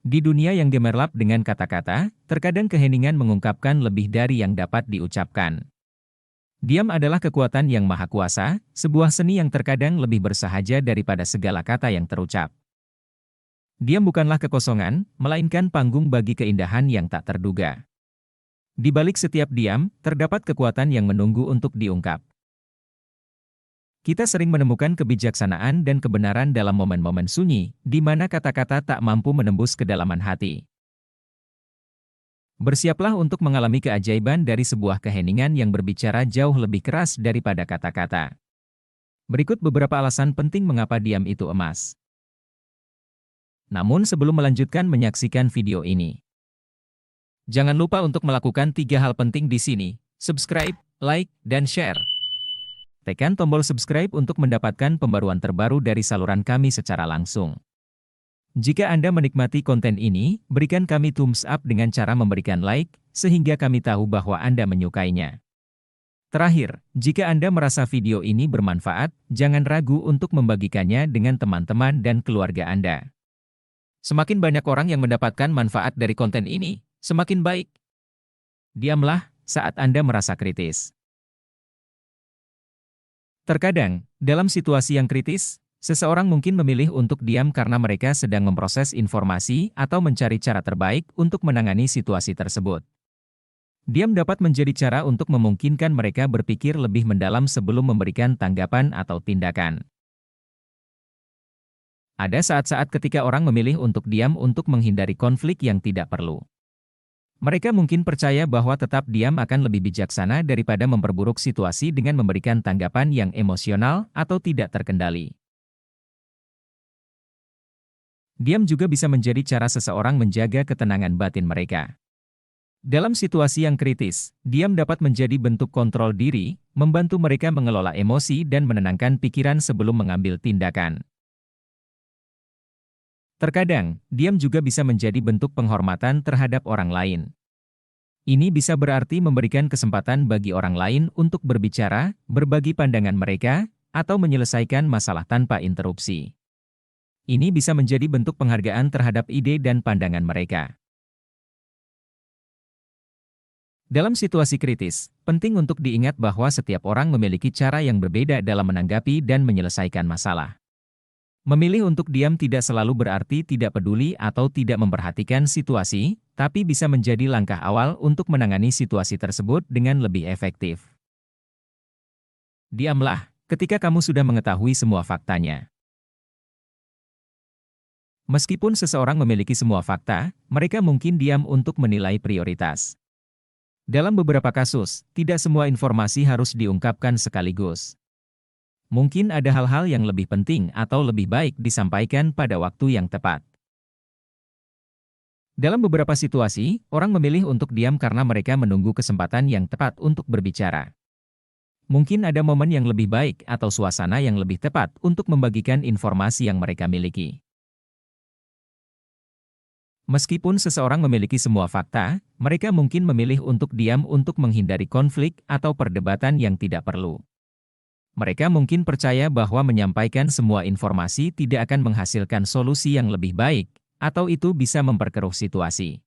Di dunia yang gemerlap dengan kata-kata, terkadang keheningan mengungkapkan lebih dari yang dapat diucapkan. Diam adalah kekuatan yang maha kuasa, sebuah seni yang terkadang lebih bersahaja daripada segala kata yang terucap. Diam bukanlah kekosongan, melainkan panggung bagi keindahan yang tak terduga. Di balik setiap diam, terdapat kekuatan yang menunggu untuk diungkap. Kita sering menemukan kebijaksanaan dan kebenaran dalam momen-momen sunyi, di mana kata-kata tak mampu menembus kedalaman hati. Bersiaplah untuk mengalami keajaiban dari sebuah keheningan yang berbicara jauh lebih keras daripada kata-kata. Berikut beberapa alasan penting mengapa diam itu emas. Namun sebelum melanjutkan menyaksikan video ini, jangan lupa untuk melakukan 3 hal penting di sini: subscribe, like, dan share. Tekan tombol subscribe untuk mendapatkan pembaruan terbaru dari saluran kami secara langsung. Jika Anda menikmati konten ini, berikan kami thumbs up dengan cara memberikan like, sehingga kami tahu bahwa Anda menyukainya. Terakhir, jika Anda merasa video ini bermanfaat, jangan ragu untuk membagikannya dengan teman-teman dan keluarga Anda. Semakin banyak orang yang mendapatkan manfaat dari konten ini, semakin baik. Diamlah saat Anda merasa kritis. Terkadang, dalam situasi yang kritis, seseorang mungkin memilih untuk diam karena mereka sedang memproses informasi atau mencari cara terbaik untuk menangani situasi tersebut. Diam dapat menjadi cara untuk memungkinkan mereka berpikir lebih mendalam sebelum memberikan tanggapan atau tindakan. Ada saat-saat ketika orang memilih untuk diam untuk menghindari konflik yang tidak perlu. Mereka mungkin percaya bahwa tetap diam akan lebih bijaksana daripada memperburuk situasi dengan memberikan tanggapan yang emosional atau tidak terkendali. Diam juga bisa menjadi cara seseorang menjaga ketenangan batin mereka. Dalam situasi yang kritis, diam dapat menjadi bentuk kontrol diri, membantu mereka mengelola emosi dan menenangkan pikiran sebelum mengambil tindakan. Terkadang, diam juga bisa menjadi bentuk penghormatan terhadap orang lain. Ini bisa berarti memberikan kesempatan bagi orang lain untuk berbicara, berbagi pandangan mereka, atau menyelesaikan masalah tanpa interupsi. Ini bisa menjadi bentuk penghargaan terhadap ide dan pandangan mereka. Dalam situasi kritis, penting untuk diingat bahwa setiap orang memiliki cara yang berbeda dalam menanggapi dan menyelesaikan masalah. Memilih untuk diam tidak selalu berarti tidak peduli atau tidak memperhatikan situasi, tapi bisa menjadi langkah awal untuk menangani situasi tersebut dengan lebih efektif. Diamlah ketika kamu sudah mengetahui semua faktanya. Meskipun seseorang memiliki semua fakta, mereka mungkin diam untuk menilai prioritas. Dalam beberapa kasus, tidak semua informasi harus diungkapkan sekaligus. Mungkin ada hal-hal yang lebih penting atau lebih baik disampaikan pada waktu yang tepat. Dalam beberapa situasi, orang memilih untuk diam karena mereka menunggu kesempatan yang tepat untuk berbicara. Mungkin ada momen yang lebih baik atau suasana yang lebih tepat untuk membagikan informasi yang mereka miliki. Meskipun seseorang memiliki semua fakta, mereka mungkin memilih untuk diam untuk menghindari konflik atau perdebatan yang tidak perlu. Mereka mungkin percaya bahwa menyampaikan semua informasi tidak akan menghasilkan solusi yang lebih baik, atau itu bisa memperkeruh situasi.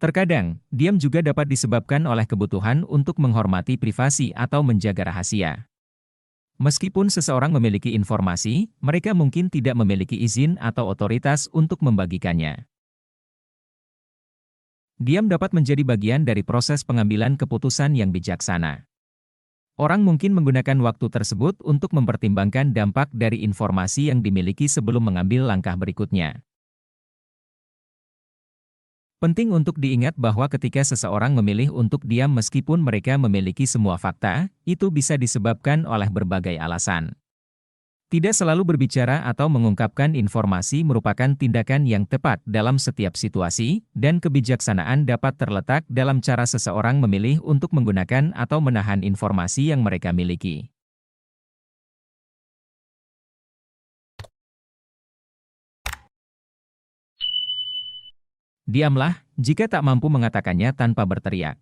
Terkadang, diam juga dapat disebabkan oleh kebutuhan untuk menghormati privasi atau menjaga rahasia. Meskipun seseorang memiliki informasi, mereka mungkin tidak memiliki izin atau otoritas untuk membagikannya. Diam dapat menjadi bagian dari proses pengambilan keputusan yang bijaksana. Orang mungkin menggunakan waktu tersebut untuk mempertimbangkan dampak dari informasi yang dimiliki sebelum mengambil langkah berikutnya. Penting untuk diingat bahwa ketika seseorang memilih untuk diam meskipun mereka memiliki semua fakta, itu bisa disebabkan oleh berbagai alasan. Tidak selalu berbicara atau mengungkapkan informasi merupakan tindakan yang tepat dalam setiap situasi, dan kebijaksanaan dapat terletak dalam cara seseorang memilih untuk menggunakan atau menahan informasi yang mereka miliki. Diamlah jika tak mampu mengatakannya tanpa berteriak.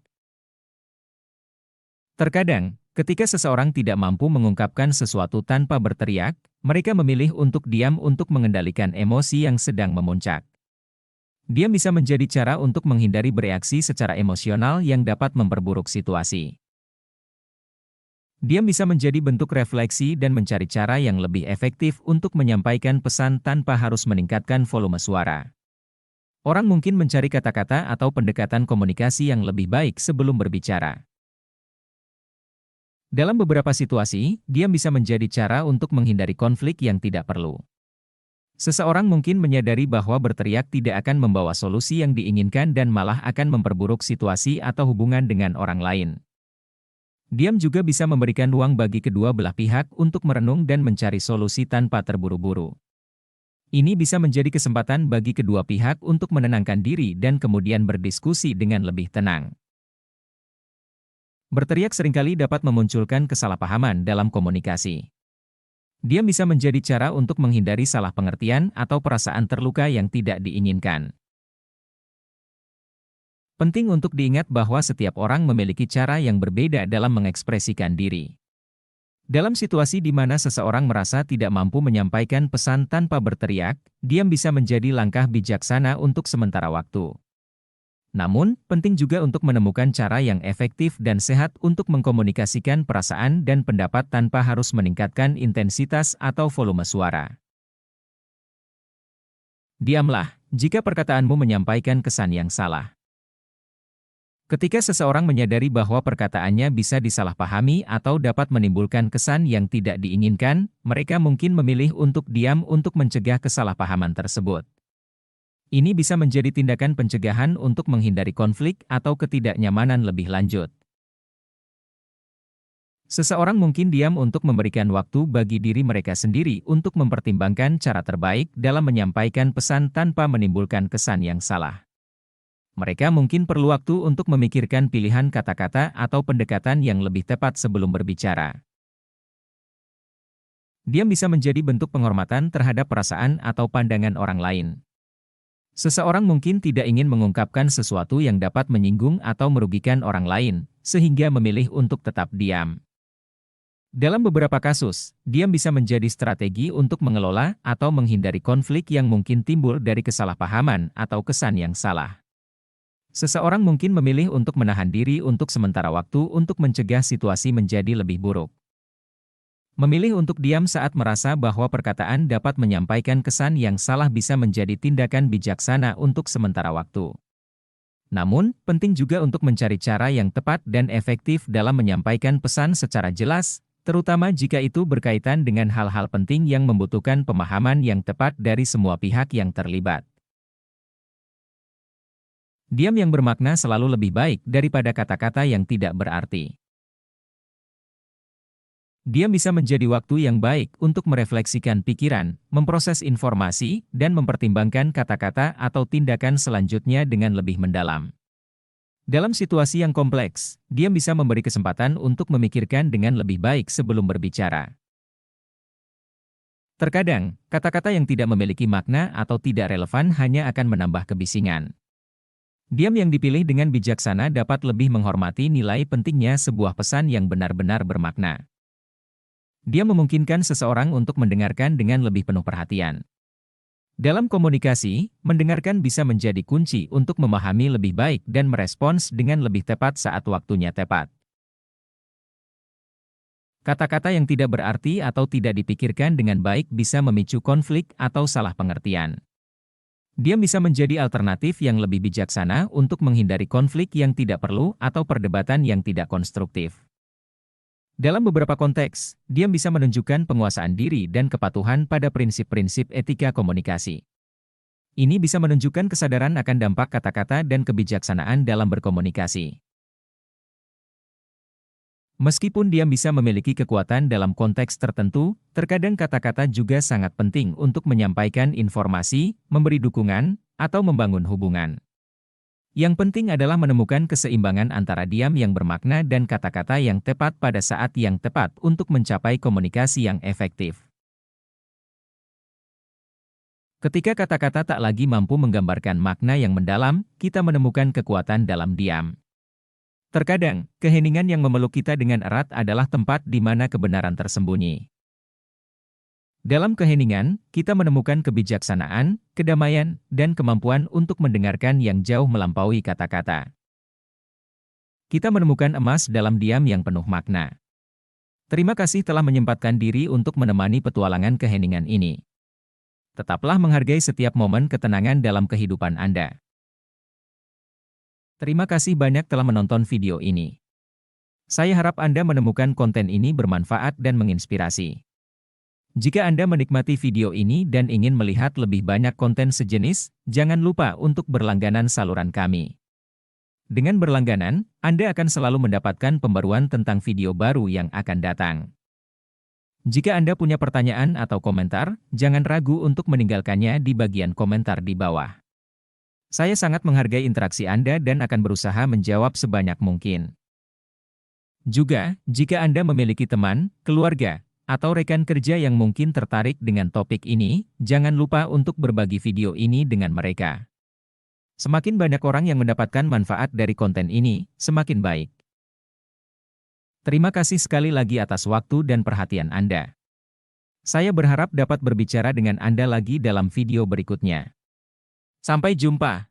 Terkadang, ketika seseorang tidak mampu mengungkapkan sesuatu tanpa berteriak, mereka memilih untuk diam untuk mengendalikan emosi yang sedang memuncak. Diam bisa menjadi cara untuk menghindari bereaksi secara emosional yang dapat memperburuk situasi. Diam bisa menjadi bentuk refleksi dan mencari cara yang lebih efektif untuk menyampaikan pesan tanpa harus meningkatkan volume suara. Orang mungkin mencari kata-kata atau pendekatan komunikasi yang lebih baik sebelum berbicara. Dalam beberapa situasi, diam bisa menjadi cara untuk menghindari konflik yang tidak perlu. Seseorang mungkin menyadari bahwa berteriak tidak akan membawa solusi yang diinginkan dan malah akan memperburuk situasi atau hubungan dengan orang lain. Diam juga bisa memberikan ruang bagi kedua belah pihak untuk merenung dan mencari solusi tanpa terburu-buru. Ini bisa menjadi kesempatan bagi kedua pihak untuk menenangkan diri dan kemudian berdiskusi dengan lebih tenang. Berteriak seringkali dapat memunculkan kesalahpahaman dalam komunikasi. Diam bisa menjadi cara untuk menghindari salah pengertian atau perasaan terluka yang tidak diinginkan. Penting untuk diingat bahwa setiap orang memiliki cara yang berbeda dalam mengekspresikan diri. Dalam situasi di mana seseorang merasa tidak mampu menyampaikan pesan tanpa berteriak, diam bisa menjadi langkah bijaksana untuk sementara waktu. Namun, penting juga untuk menemukan cara yang efektif dan sehat untuk mengkomunikasikan perasaan dan pendapat tanpa harus meningkatkan intensitas atau volume suara. Diamlah jika perkataanmu menyampaikan kesan yang salah. Ketika seseorang menyadari bahwa perkataannya bisa disalahpahami atau dapat menimbulkan kesan yang tidak diinginkan, mereka mungkin memilih untuk diam untuk mencegah kesalahpahaman tersebut. Ini bisa menjadi tindakan pencegahan untuk menghindari konflik atau ketidaknyamanan lebih lanjut. Seseorang mungkin diam untuk memberikan waktu bagi diri mereka sendiri untuk mempertimbangkan cara terbaik dalam menyampaikan pesan tanpa menimbulkan kesan yang salah. Mereka mungkin perlu waktu untuk memikirkan pilihan kata-kata atau pendekatan yang lebih tepat sebelum berbicara. Diam bisa menjadi bentuk penghormatan terhadap perasaan atau pandangan orang lain. Seseorang mungkin tidak ingin mengungkapkan sesuatu yang dapat menyinggung atau merugikan orang lain, sehingga memilih untuk tetap diam. Dalam beberapa kasus, diam bisa menjadi strategi untuk mengelola atau menghindari konflik yang mungkin timbul dari kesalahpahaman atau kesan yang salah. Seseorang mungkin memilih untuk menahan diri untuk sementara waktu untuk mencegah situasi menjadi lebih buruk. Memilih untuk diam saat merasa bahwa perkataan dapat menyampaikan kesan yang salah bisa menjadi tindakan bijaksana untuk sementara waktu. Namun, penting juga untuk mencari cara yang tepat dan efektif dalam menyampaikan pesan secara jelas, terutama jika itu berkaitan dengan hal-hal penting yang membutuhkan pemahaman yang tepat dari semua pihak yang terlibat. Diam yang bermakna selalu lebih baik daripada kata-kata yang tidak berarti. Diam bisa menjadi waktu yang baik untuk merefleksikan pikiran, memproses informasi, dan mempertimbangkan kata-kata atau tindakan selanjutnya dengan lebih mendalam. Dalam situasi yang kompleks, diam bisa memberi kesempatan untuk memikirkan dengan lebih baik sebelum berbicara. Terkadang, kata-kata yang tidak memiliki makna atau tidak relevan hanya akan menambah kebisingan. Diam yang dipilih dengan bijaksana dapat lebih menghormati nilai pentingnya sebuah pesan yang benar-benar bermakna. Dia memungkinkan seseorang untuk mendengarkan dengan lebih penuh perhatian. Dalam komunikasi, mendengarkan bisa menjadi kunci untuk memahami lebih baik dan merespons dengan lebih tepat saat waktunya tepat. Kata-kata yang tidak berarti atau tidak dipikirkan dengan baik bisa memicu konflik atau salah pengertian. Diam bisa menjadi alternatif yang lebih bijaksana untuk menghindari konflik yang tidak perlu atau perdebatan yang tidak konstruktif. Dalam beberapa konteks, diam bisa menunjukkan penguasaan diri dan kepatuhan pada prinsip-prinsip etika komunikasi. Ini bisa menunjukkan kesadaran akan dampak kata-kata dan kebijaksanaan dalam berkomunikasi. Meskipun diam bisa memiliki kekuatan dalam konteks tertentu, terkadang kata-kata juga sangat penting untuk menyampaikan informasi, memberi dukungan, atau membangun hubungan. Yang penting adalah menemukan keseimbangan antara diam yang bermakna dan kata-kata yang tepat pada saat yang tepat untuk mencapai komunikasi yang efektif. Ketika kata-kata tak lagi mampu menggambarkan makna yang mendalam, kita menemukan kekuatan dalam diam. Terkadang, keheningan yang memeluk kita dengan erat adalah tempat di mana kebenaran tersembunyi. Dalam keheningan, kita menemukan kebijaksanaan, kedamaian, dan kemampuan untuk mendengarkan yang jauh melampaui kata-kata. Kita menemukan emas dalam diam yang penuh makna. Terima kasih telah menyempatkan diri untuk menemani petualangan keheningan ini. Tetaplah menghargai setiap momen ketenangan dalam kehidupan Anda. Terima kasih banyak telah menonton video ini. Saya harap Anda menemukan konten ini bermanfaat dan menginspirasi. Jika Anda menikmati video ini dan ingin melihat lebih banyak konten sejenis, jangan lupa untuk berlangganan saluran kami. Dengan berlangganan, Anda akan selalu mendapatkan pembaruan tentang video baru yang akan datang. Jika Anda punya pertanyaan atau komentar, jangan ragu untuk meninggalkannya di bagian komentar di bawah. Saya sangat menghargai interaksi Anda dan akan berusaha menjawab sebanyak mungkin. Juga, jika Anda memiliki teman, keluarga, atau rekan kerja yang mungkin tertarik dengan topik ini, jangan lupa untuk berbagi video ini dengan mereka. Semakin banyak orang yang mendapatkan manfaat dari konten ini, semakin baik. Terima kasih sekali lagi atas waktu dan perhatian Anda. Saya berharap dapat berbicara dengan Anda lagi dalam video berikutnya. Sampai jumpa.